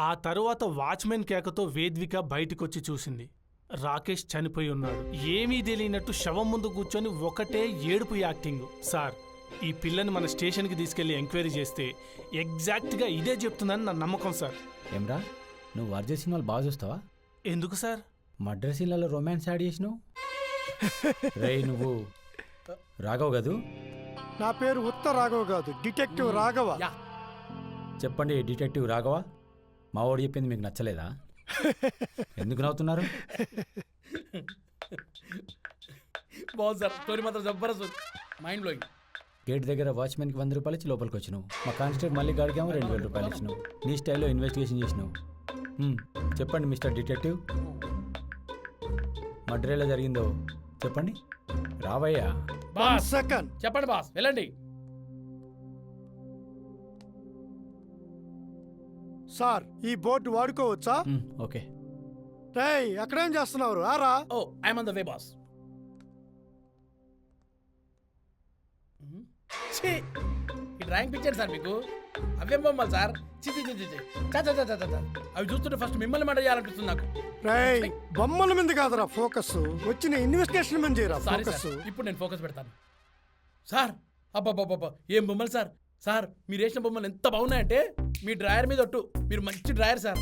ఆ తరువాత వాచ్మెన్ కేకతో వేద్విక బయటికొచ్చి చూసింది. రాకేష్ చనిపోయి ఉన్నాడు. ఏమీ తెలియనట్టు శవం ముందు కూర్చొని ఒకటే ఏడుపు యాక్టింగ్. సార్, ఈ పిల్లని మన స్టేషన్కి తీసుకెళ్లి ఎంక్వైరీ చేస్తే ఎగ్జాక్ట్గా ఇదే చెప్తుందని నా నమ్మకం సార్. ఏమ్రా, నువ్వు అర్జున్ సినిమాలు బాగా చూస్తావా? ఎందుకు సార్? మర్డర్ సీన్లలో రొమాన్స్ యాడ్ చేసినావు. రేయ్, నువ్వు రాఘవ్ కదూ? నా పేరు ఉత్త రాఘవ్ కాదు, డిటెక్టివ్ రాఘవ. చెప్పండి డిటెక్టివ్ రాఘవ, మా వాడు చెప్పింది మీకు నచ్చలేదా? ఎందుకు నవ్వుతున్నారు? బాగుంది సార్, స్టోరీ మాత్రం జబర్దస్త్, మైండ్ బ్లోయింగ్. గేట్ దగ్గర వాచ్మెన్కి 100 రూపాయలు ఇచ్చి లోపలికి వచ్చినావు. మా కానిస్టేబుల్ మళ్ళీ గాడికేమో 2000 రూపాయలు ఇచ్చినావు. నీ స్టైల్లో ఇన్వెస్టిగేషన్ చేసినావు. చెప్పండి మిస్టర్ డిటెక్టివ్, మర్డర్ ఎలా జరిగిందో చెప్పండి. రావయ్యా. సెకండ్ చెప్పండి బాస్, వెళ్ళండి. సార్, ఈ బోర్డు వాడుకోవచ్చా? ఓకే. రేయ్, అక్కడేం చేస్తున్నారు? రారా. Oh, I'm on the way boss. ఈ డ్రాయింగ్ పిక్చర్ సార్ మీకు అవేం బొమ్మలు సార్? అవి చూస్తుంటే ఫస్ట్ మిమ్మల్ని మర్డర్ చేయాలనిపిస్తుంది నాకు. రేయ్, బొమ్మల మీద కాదురా ఫోకస్, వచ్చిన ఇన్వెస్టిగేషన్ మీద చేయరా సారీ ఫోకస్. సార్, ఇప్పుడు నేను ఫోకస్ పెడతాను సార్. అబ్బాబ్బాబ్బా, ఏం బొమ్మలు సార్! సార్, మీరు వేసిన బొమ్మలు ఎంత బాగున్నాయంటే మీ డ్రాయర్ మీద ఒట్టు. మీరు మంచి డ్రాయర్ సార్.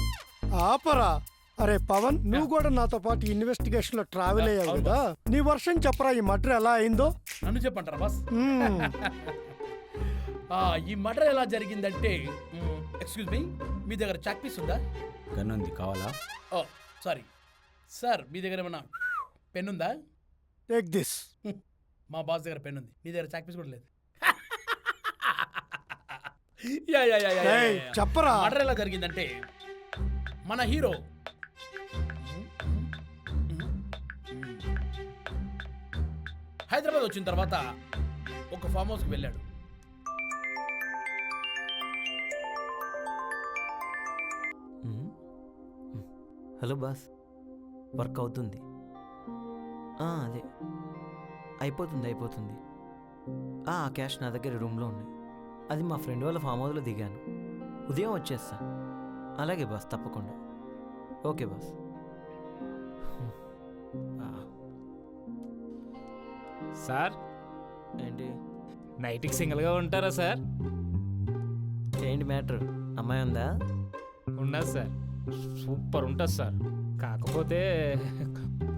ఆపరా. అరే పవన్, నువ్వు కూడా నాతో పాటు ఇన్వెస్టిగేషన్ లో ట్రావెల్ అయ్యావు కదా, నీ వర్షం చెప్పరా, ఈ మర్డర్ ఎలా అయిందో? నన్ను చెప్పంటారా బాస్? ఈ మర్డర్ ఎలా జరిగిందంటే, ఎక్స్క్యూజ్ మీ, మీ దగ్గర చాక్ పీస్ ఉందా? గన్ ఉంది, కావాలా? ఓ సారీ సార్, మీ దగ్గర ఏమన్నా పెన్ ఉందా? Take this. మా బాస్ దగ్గర పెన్ ఉంది, మీ దగ్గర చాక్ పీస్ కూడా లేదు. చెప్పరా. మర్డర్ ఎలా జరిగిందంటే, మన హీరో హైదరాబాద్ వచ్చిన తర్వాత ఒక ఫామ్ హౌస్కి వెళ్ళాడు. హలో బాస్, వర్క్ అవుతుంది. అదే అయిపోతుంది. ఆ క్యాష్ నా దగ్గర రూమ్లో ఉన్నాయి. అది మా ఫ్రెండ్ వాళ్ళ ఫామ్ హౌస్లో దిగాను. ఉదయం వచ్చేస్తా. అలాగే బాస్, తప్పకుండా. Okay boss. సార్, ఏంటి నైట్కి సింగిల్గా ఉంటారా సార్? ఏంటి మ్యాటర్? అమ్మాయి ఉందా? ఉన్నది సార్, సూపర్ ఉంటుంది సార్. కాకపోతే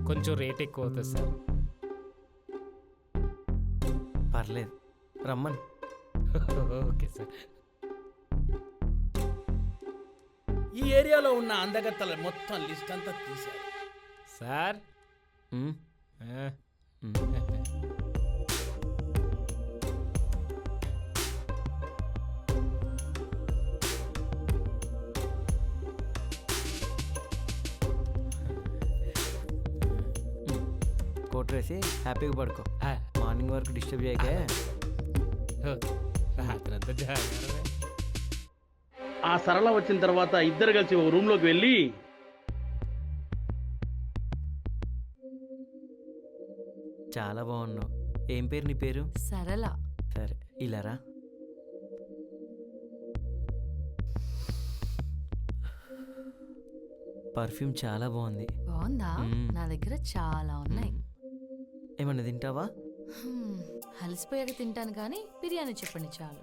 కొంచెం రేట్ ఎక్కువ అవుతుంది సార్. పర్లేదు, రమ్మని. Okay sir. ఈ ఏరియాలో ఉన్న అందగత్తల మొత్తం లిస్ట్ అంతా తీశారు సార్. కోట్ వేసి హ్యాపీగా పడుకో. మార్నింగ్ వరకు డిస్టర్బ్ చేయకే. రాత్రంతా జాగ్రత్త. ఆ సరళ వచ్చిన తర్వాత ఇద్దరు కలిసి ఒక రూమ్ లోకి వెళ్ళి, చాలా బాగున్నావు. ఏం పేరు నీ పేరు? సరళ. సరే, ఇలారా. పర్ఫ్యూమ్ చాలా బాగుంది. బాగుందా? నా దగ్గర చాలా ఉన్నాయి. ఏమన్నా తింటావా? అలసిపోయాక తింటాను, కానీ బిర్యానీ చెప్పండి చాలు.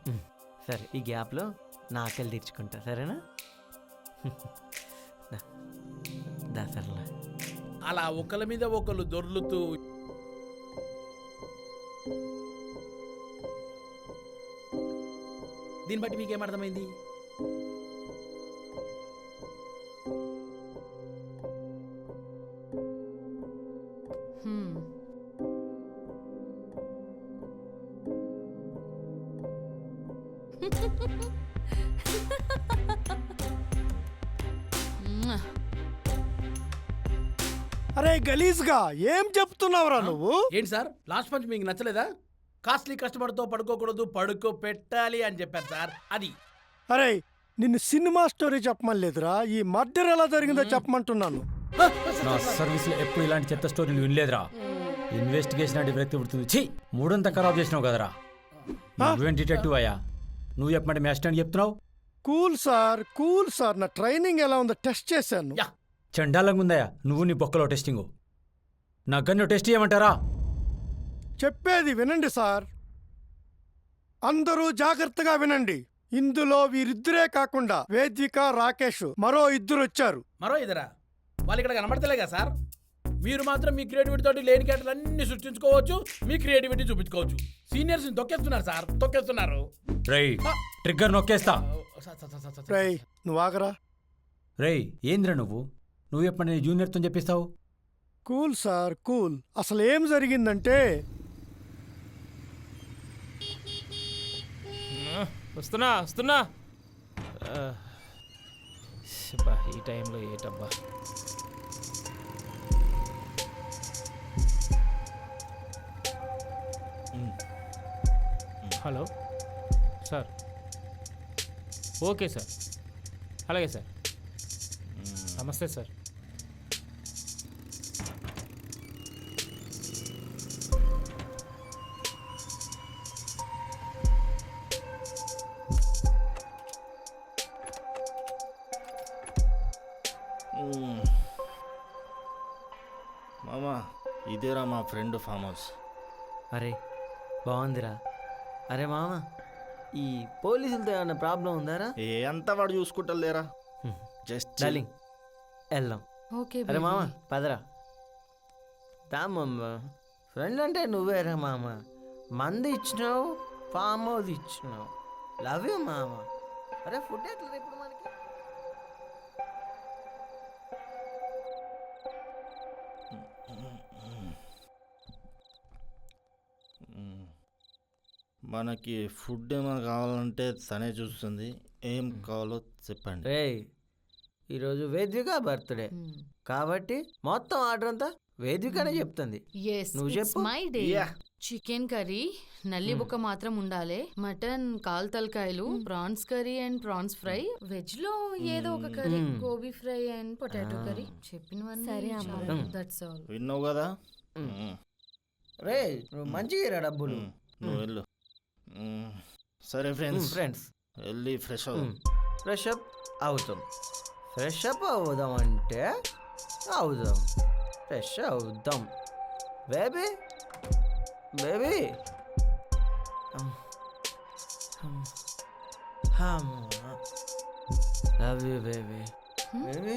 సరే, ఈ గ్యాప్లో నా ఆకలి తీర్చుకుంటా, సరేనా? దా సరళ. అలా ఒకళ్ళ మీద ఒకళ్ళు దొర్లుతూ దీన్ని బట్టి మీకేమర్థమైంది? అరే గలీజ్గా ఏం చెప్తున్నావురా నువ్వు? ఏంటి సార్, లాస్ట్ పంచ్ మీకు నచ్చలేదా? కాస్ట్లీ కస్టమర్తో పడుకోకూడదు, పడుకో పెట్టాలి అని చెప్పారు సార్. అది. అరే, నిన్ను సినిమా స్టోరీ చెప్పమని లేదురా, ఈ మర్డర్ ఎలా జరిగిందో చెప్పమంటున్నాను. నా సర్వీస్లో ఎప్పుడు ఇలాంటి చెత్త స్టోరీలు వినలేదురా. ఇన్వెస్టిగేషన్ అంటే వ్యక్తి పుడుతుంది. ఛీ, మూడంతా ఖరాబ్ చేసినావు కదరా. నువ్వేం డిటెక్టివ్ అయ్యా? నువ్వు చెప్పమంటే మీ అసిస్టెంట్ చెప్తున్నావు. కూల్ సార్ నా ట్రైనింగ్ ఎలా ఉందో టెస్ట్ చేశాను. యా. చండాలంగా ఉందయ్యా నువ్వు నీ బొక్కలో టెస్టింగు. నా గన్ను టెస్ట్ చేయమంటారా? చెప్పేది వినండి సార్, అందరూ జాగ్రత్తగా వినండి. ఇందులో వీరిద్దరే కాకుండా వేదిక, రాకేష్ మరో ఇద్దరు వచ్చారు. మరో ఇదరా వాళ్ళు ఇక్కడ కనబడతలేగా సార్. మీరు మాత్రం మీ క్రియేటివిటీ తోటి లేని క్యారెక్టర్లు అన్ని సృష్టించుకోవచ్చు, మీ క్రియేటివిటీ చూపించుకోవచ్చు. సీనియర్స్ తొక్కేస్తున్నారు సార్, తొక్కేస్తున్నారు. రేయ్ ట్రిగ్గర్ నొక్కేస్తా. రేయ్ నువ్వు ఆగరా. రేయ్ ఏంద్రా నువ్వు ఎప్పుడు నీ జూనియర్తో చెప్పిస్తావు? Cool sir cool. అసలు ఏం జరిగిందంటే వస్తున్నా శబ్బా, ఈ టైంలో ఏటబ్బా. Hello sir. ఓకే సార్, అలాగే సార్. నమస్తే సార్. మామా ఇదేరా మా ఫ్రెండ్ ఫామ్ హౌస్. అరే బాగుందిరా. అరే మామ, ఈ పోలీసులతో ఏమైనా ప్రాబ్లం ఉందారా? ఏ అంతా వాడు చూసుకుంటలేరా, జస్ట్ డార్లింగ్ వెళ్దాం. ఓకే అరే మామ baby. పదరా. ఫ్రెండ్ అంటే నువ్వేరా మామ. మంది ఇచ్చినావు, ఫామ్ హౌస్ ఇచ్చినావు. లవ్ యూ మామ. అరే ఫుడ్ ఎట్లా ఇప్పుడు మనకి? మనకి ఫుడ్ ఏమైనా కావాలంటే తనే చూస్తుంది. ఏం కావాలో చెప్పండి. రే ఈరోజు వేదిక బర్త్డే Hmm. కాబట్టి మొత్తం ఆర్డర్ అంతా వేదికనే చెప్తుంది. Yes, నువ్వు it's చెప్పు. my day. Yeah. Chicken curry, నల్లి బుక్క మాత్రం ఉండాలి. Mutton call Talakayalu, prawns curry and prawns fry. Veg లో ఏదో ఒక curry, gobi fry and potato curry. చెప్పినవన్నీ సరే అమ్మా. That's all. విన్నావు కదా. రే నువ్వు మంచిగా డబ్బులు. నువ్వు వెళ్ళు. సరే ఫ్రెండ్స్, ఫ్రెండ్స్ వెళ్ళి ఫ్రెష్ అవుదాం. ఫ్రెష్ అప్ అవుతాం. ఫ్రెష్ అప్ అవుదాం అంటే అవుదాం. ఫ్రెష్ అవుదాం baby. Baby love you baby. Baby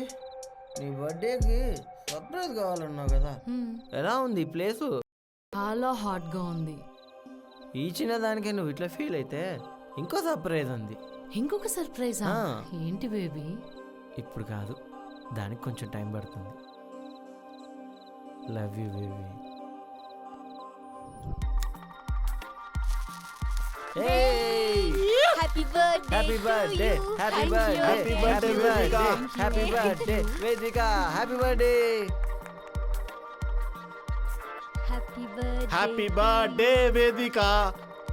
నీ బర్త్డేకి సర్ప్రైజ్ కావాలన్నావు కదా, ఎలా ఉంది ఈ ప్లేసు? చాలా హాట్ గా ఉంది. ఈ చిన్న దానికే నువ్వు ఇట్లా ఫీల్ అయితే ఇంకో సర్ప్రైజ్ ఉంది. ఇంకొక సర్ప్రైజా? ఆ. ఏంటి బేబీ? ఇప్పుడు కాదు, దానికి కొంచెం టైం పడుతుంది. Love you baby. Happy birthday happy birthday happy birthday happy birthday happy birthday Vedika. Happy birthday. Happy birthday happy birthday Vedika.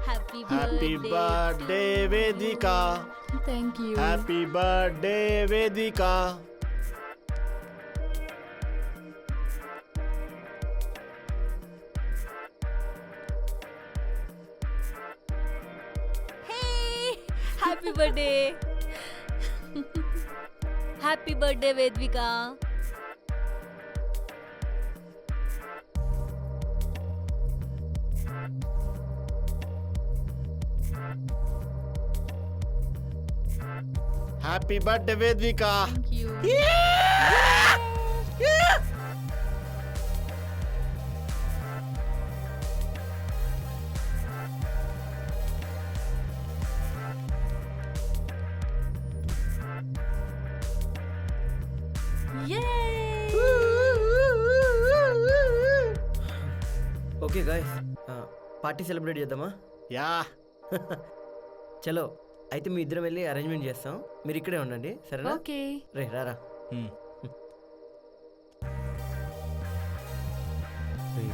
Happy happy birthday Vedika. Thank you. Happy birthday Vedika. Happy birthday happy birthday Vedvika. Happy birthday Vedika. Thank you. Okay guys, party celebrate చేద్దామా? Yeah. చలో అయితే మీ ఇద్దరం వెళ్ళి arrangement చేస్తాం, మీరు ఇక్కడే ఉండండి సరేనా? ఓకే. రే రారా. Hmm. రేయ్,